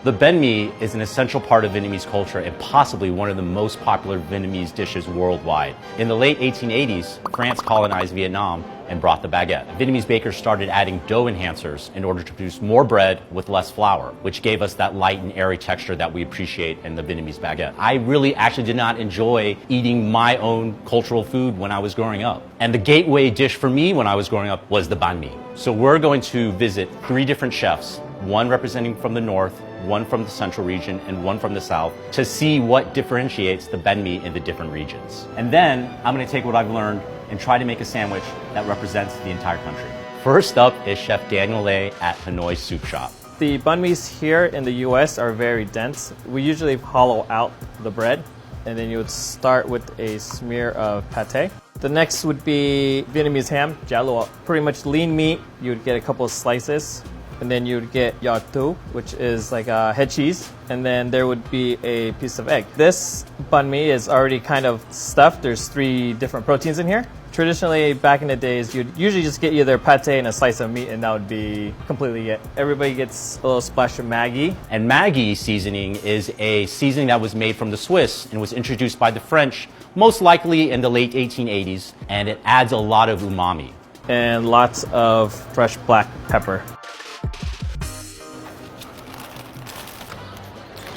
The bánh mì is an essential part of Vietnamese culture and possibly one of the most popular Vietnamese dishes worldwide. In the late 1880s, France colonized Vietnam and brought the baguette. Vietnamese bakers started adding dough enhancers in order to produce more bread with less flour, which gave us that light and airy texture that we appreciate in the Vietnamese baguette. I really actually did not enjoy eating my own cultural food when I was growing up. And the gateway dish for me when I was growing up was the bánh mì. So we're going to visit 3 different chefs, one representing from the north, one from the central region, and one from the south, to see what differentiates the bánh mì in the different regions. And then I'm going to take what I've learned and try to make a sandwich that represents the entire country. First up is Chef Daniel Lay at Hanoi Soup Shop. The bánh mīs here in the US are very dense. We usually hollow out the bread, and then you would start with a smear of pate. The next would be Vietnamese ham, gia lua. Pretty much lean meat. You would get a couple of slices. And then you would get giò tu, which is like a head cheese. And then there would be a piece of egg. This bánh mì is already kind of stuffed. There's 3 different proteins in here. Traditionally, back in the days, you'd usually just get either pate and a slice of meat, and that would be completely it. Everybody gets a little splash of Maggi. And Maggi seasoning is a seasoning that was made from the Swiss and was introduced by the French, most likely in the late 1880s, and it adds a lot of umami. And lots of fresh black pepper.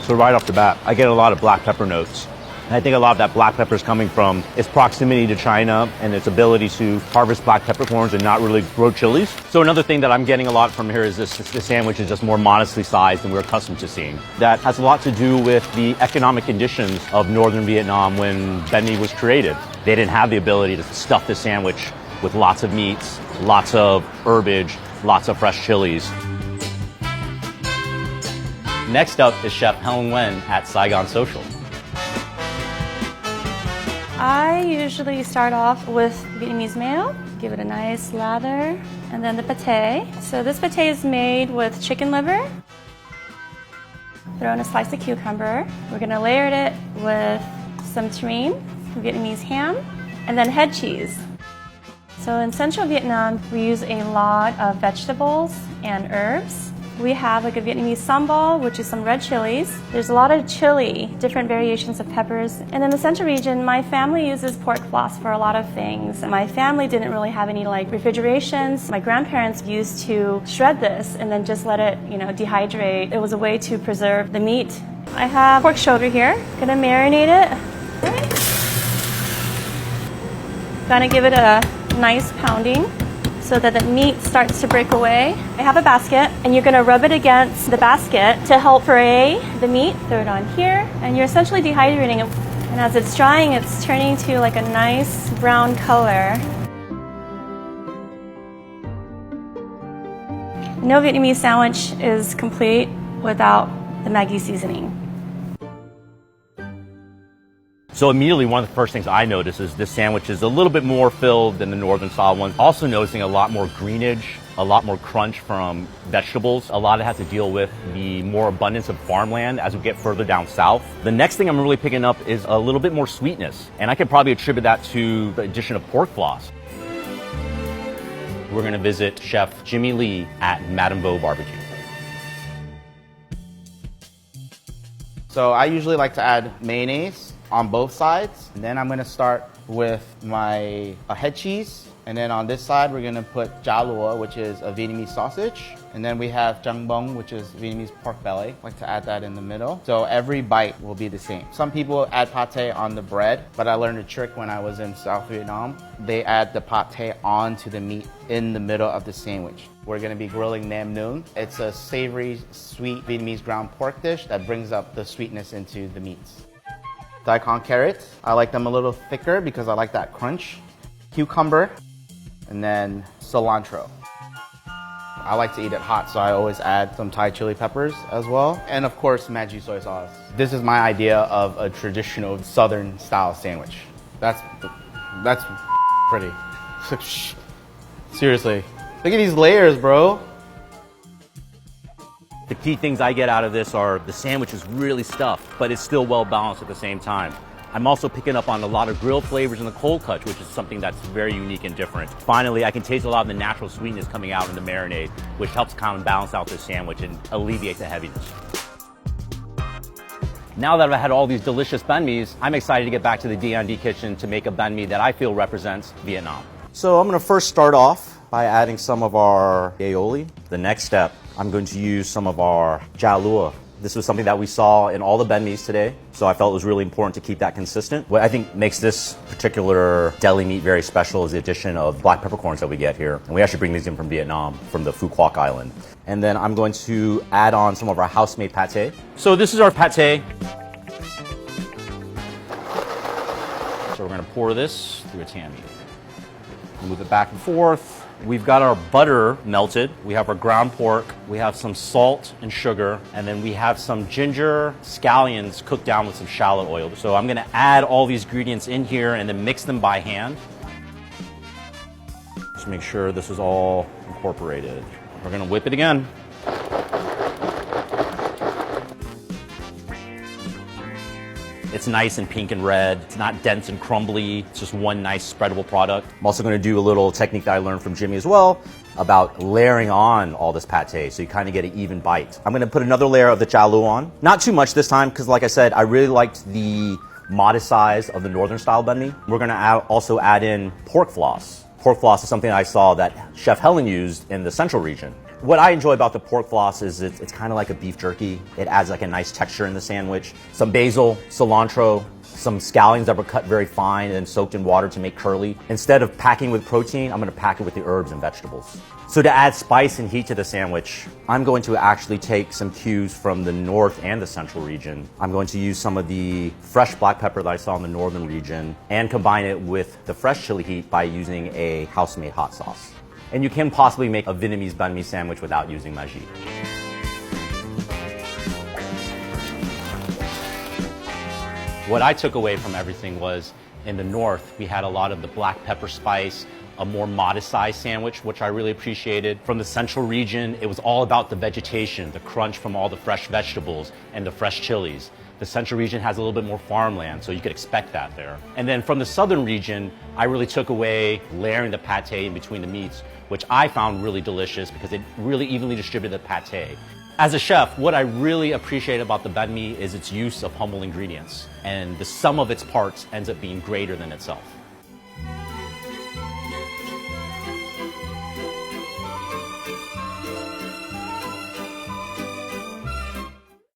So right off the bat, I get a lot of black pepper notes. And I think a lot of that black pepper is coming from its proximity to China and its ability to harvest black peppercorns and not really grow chilies. So another thing that I'm getting a lot from here is this sandwich is just more modestly sized than we're accustomed to seeing. That has a lot to do with the economic conditions of northern Vietnam when bánh mì was created. They didn't have the ability to stuff the sandwich with lots of meats, lots of herbage, lots of fresh chilies. Next up is Chef Helen Nguyen at Saigon Social. I usually start off with Vietnamese mayo, give it a nice lather, and then the pate. So this pate is made with chicken liver. Throw in a slice of cucumber. We're going to layer it with some terrine, Vietnamese ham, and then head cheese. So in central Vietnam, we use a lot of vegetables and herbs. We have like a Vietnamese sambal, which is some red chilies. There's a lot of chili, different variations of peppers. And in the central region, my family uses pork floss for a lot of things. My family didn't really have any like refrigerations. My grandparents used to shred this and then just let it, dehydrate. It was a way to preserve the meat. I have pork shoulder here. Gonna marinate it. Gonna give it a nice pounding so that the meat starts to break away. I have a basket, and you're gonna rub it against the basket to help fray the meat. Throw it on here, and you're essentially dehydrating it. And as it's drying, it's turning to like a nice brown color. No Vietnamese sandwich is complete without the Maggi seasoning. So immediately one of the first things I notice is this sandwich is a little bit more filled than the northern style one. Also noticing a lot more greenage, a lot more crunch from vegetables. A lot of it has to deal with the more abundance of farmland as we get further down south. The next thing I'm really picking up is a little bit more sweetness, and I could probably attribute that to the addition of pork floss. We're gonna visit Chef Jimmy Lee at Madame Vo Barbecue. So I usually like to add mayonnaise on both sides. And then I'm gonna start with my head cheese. And then on this side, we're gonna put gia lua, which is a Vietnamese sausage. And then we have jang bông, which is Vietnamese pork belly. I like to add that in the middle. So every bite will be the same. Some people add pate on the bread, but I learned a trick when I was in South Vietnam. They add the pate onto the meat in the middle of the sandwich. We're gonna be grilling nam nướng. It's a savory, sweet Vietnamese ground pork dish that brings up the sweetness into the meats. Daikon carrots, I like them a little thicker because I like that crunch. Cucumber, and then cilantro. I like to eat it hot, so I always add some Thai chili peppers as well. And of course, Maggi soy sauce. This is my idea of a traditional Southern style sandwich. That's pretty. Seriously, look at these layers, bro. The key things I get out of this are the sandwich is really stuffed, but it's still well balanced at the same time. I'm also picking up on a lot of grilled flavors in the cold cuts, which is something that's very unique and different. Finally, I can taste a lot of the natural sweetness coming out in the marinade, which helps kind of balance out this sandwich and alleviate the heaviness. Now that I've had all these delicious bánh mīs, I'm excited to get back to the D&D kitchen to make a bánh mī that I feel represents Vietnam. So I'm going to first start off by adding some of our aioli. The next step, I'm going to use some of our chả lúa. This was something that we saw in all the bánh mīs today, so I felt it was really important to keep that consistent. What I think makes this particular deli meat very special is the addition of black peppercorns that we get here. And we actually bring these in from Vietnam, from the Phu Quoc Island. And then I'm going to add on some of our house-made pate. So this is our pate. So we're going to pour this through a tammy. Move it back and forth. We've got our butter melted, we have our ground pork, we have some salt and sugar, and then we have some ginger scallions cooked down with some shallot oil. So I'm gonna add all these ingredients in here and then mix them by hand. Just make sure this is all incorporated. We're gonna whip it again. It's nice and pink and red. It's not dense and crumbly. It's just one nice spreadable product. I'm also going to do a little technique that I learned from Jimmy as well about layering on all this pate so you kind of get an even bite. I'm going to put another layer of the chả lúa on. Not too much this time because, like I said, I really liked the modest size of the northern style bánh mī. We're going to also add in pork floss. Pork floss is something I saw that Chef Helen used in the central region. What I enjoy about the pork floss is it's kind of like a beef jerky. It adds like a nice texture in the sandwich. Some basil, cilantro, some scallions that were cut very fine and soaked in water to make curly. Instead of packing with protein, I'm gonna pack it with the herbs and vegetables. So to add spice and heat to the sandwich, I'm going to actually take some cues from the north and the central region. I'm going to use some of the fresh black pepper that I saw in the northern region and combine it with the fresh chili heat by using a house-made hot sauce. And you can possibly make a Vietnamese bánh mī sandwich without using magie. What I took away from everything was, in the north, we had a lot of the black pepper spice, a more modest size sandwich, which I really appreciated. From the central region, it was all about the vegetation, the crunch from all the fresh vegetables and the fresh chilies. The central region has a little bit more farmland, so you could expect that there. And then from the southern region, I really took away layering the pate in between the meats, which I found really delicious because it really evenly distributed the pate. As a chef, what I really appreciate about the bánh mī is its use of humble ingredients, and the sum of its parts ends up being greater than itself.